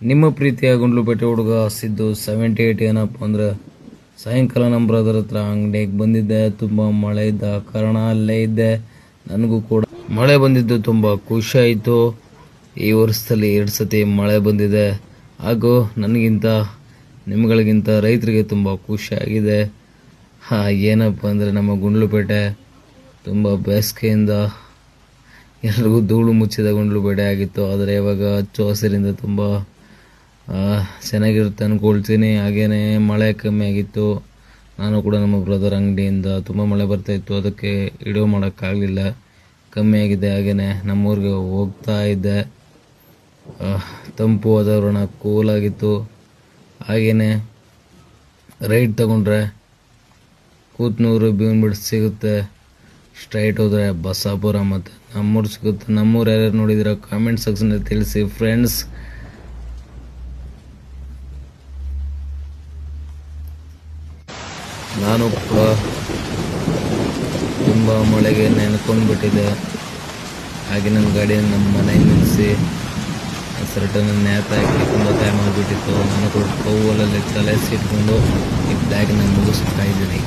ನಿಮ್ಮ ಪ್ರೀತಿಯ ಗುಂಡ್ಲುಪೇಟೆ ಹುಡುಗ ಸಿದ್ದು 78 ಏನಪ್ಪ ಅಂದ್ರೆ ಸಾಯಂಕಾಲ ನಮ್ಮ ಬ್ರದರ್ ಹತ್ರ ಅಂಗಡಿಗೆ ಬಂದಿದ್ದೆ. ತುಂಬ ಮಳೆ ಇದ್ದ ಕಾರಣ ಅಲ್ಲೇ ಇದ್ದೆ. ನನಗೂ ಕೂಡ ಮಳೆ ಬಂದಿದ್ದು ತುಂಬ ಖುಷಿ ಆಯಿತು. ಈ ವರ್ಷದಲ್ಲಿ 2 ಸತಿ ಮಳೆ ಬಂದಿದೆ. ಹಾಗೂ ನನಗಿಂತ ನಿಮ್ಗಳಿಗಿಂತ ರೈತರಿಗೆ ತುಂಬ ಖುಷಿಯಾಗಿದೆ. ಏನಪ್ಪ ಅಂದರೆ ನಮ್ಮ ಗುಂಡ್ಲುಪೇಟೆ ತುಂಬ ಬೇಸಿಗೆಯಿಂದ ಎಲ್ರಿಗೂ ಧೂಳು ಮುಚ್ಚಿದ ಗುಂಡ್ಲುಪೇಟೆ ಆಗಿತ್ತು. ಆದರೆ ಇವಾಗ ಹಚ್ಚು ಹಸಿರಿಂದ ತುಂಬ ಚೆನ್ನಾಗಿರುತ್ತೆ ಅಂದ್ಕೊಳ್ತೀನಿ. ಹಾಗೆಯೇ ಮಳೆ ಕಮ್ಮಿ ಆಗಿತ್ತು. ನಾನು ಕೂಡ ನಮ್ಮ ಬ್ರದರ್ ಅಂಗಡಿಯಿಂದ ತುಂಬ ಮಳೆ ಬರ್ತಾಯಿತ್ತು, ಅದಕ್ಕೆ ವಿಡಿಯೋ ಮಾಡೋಕ್ಕಾಗಲಿಲ್ಲ, ಕಮ್ಮಿ ಆಗಿದೆ. ಹಾಗೆಯೇ ನಮ್ಮೂರಿಗೆ ಹೋಗ್ತಾ ಇದ್ದೆ. ತಂಪು ವಾತಾವರಣ ಕೂಲಾಗಿತ್ತು. ಹಾಗೆಯೇ ರೈಟ್ ತಗೊಂಡ್ರೆ ಕೂತ್ನೂರು ಭೀಮನಬಿಡ್ ಸಿಗುತ್ತೆ, ಸ್ಟ್ರೈಟ್ ಹೋದರೆ ಬಸಾಪುರ ಮತ್ತು ನಮ್ಮೂರು ಸಿಗುತ್ತೆ. ನಮ್ಮೂರು ಯಾರ್ಯಾರು ನೋಡಿದಿರ ಕಾಮೆಂಟ್ ಸೆಕ್ಷನಲ್ಲಿ ತಿಳಿಸಿ ಫ್ರೆಂಡ್ಸ್. ನಾನು ಕೂಡ ತುಂಬ ಮಳೆಗೆ ನೆನ್ಕೊಂಡು ಬಿಟ್ಟಿದ್ದೆ. ಹಾಗೆ ನನ್ನ ಗಾಡಿಯನ್ನು ನಮ್ಮ ಮನೆಗೆ ನಿಲ್ಲಿಸಿ ಸರ್ಟನ್ನು ನೇತಾಕಿ ತುಂಬ ಟೈಮ್ ಆಗಿಬಿಟ್ಟಿತ್ತು. ನಾನು ಕೂಡ ಟೌವಲಲ್ಲಿ ತಲೆ ಸಿಟ್ಕೊಂಡು ಈ ಬ್ಲಾಗ್ನ ಮುಗಿಸ್ತಾ ಇದ್ದೀನಿ.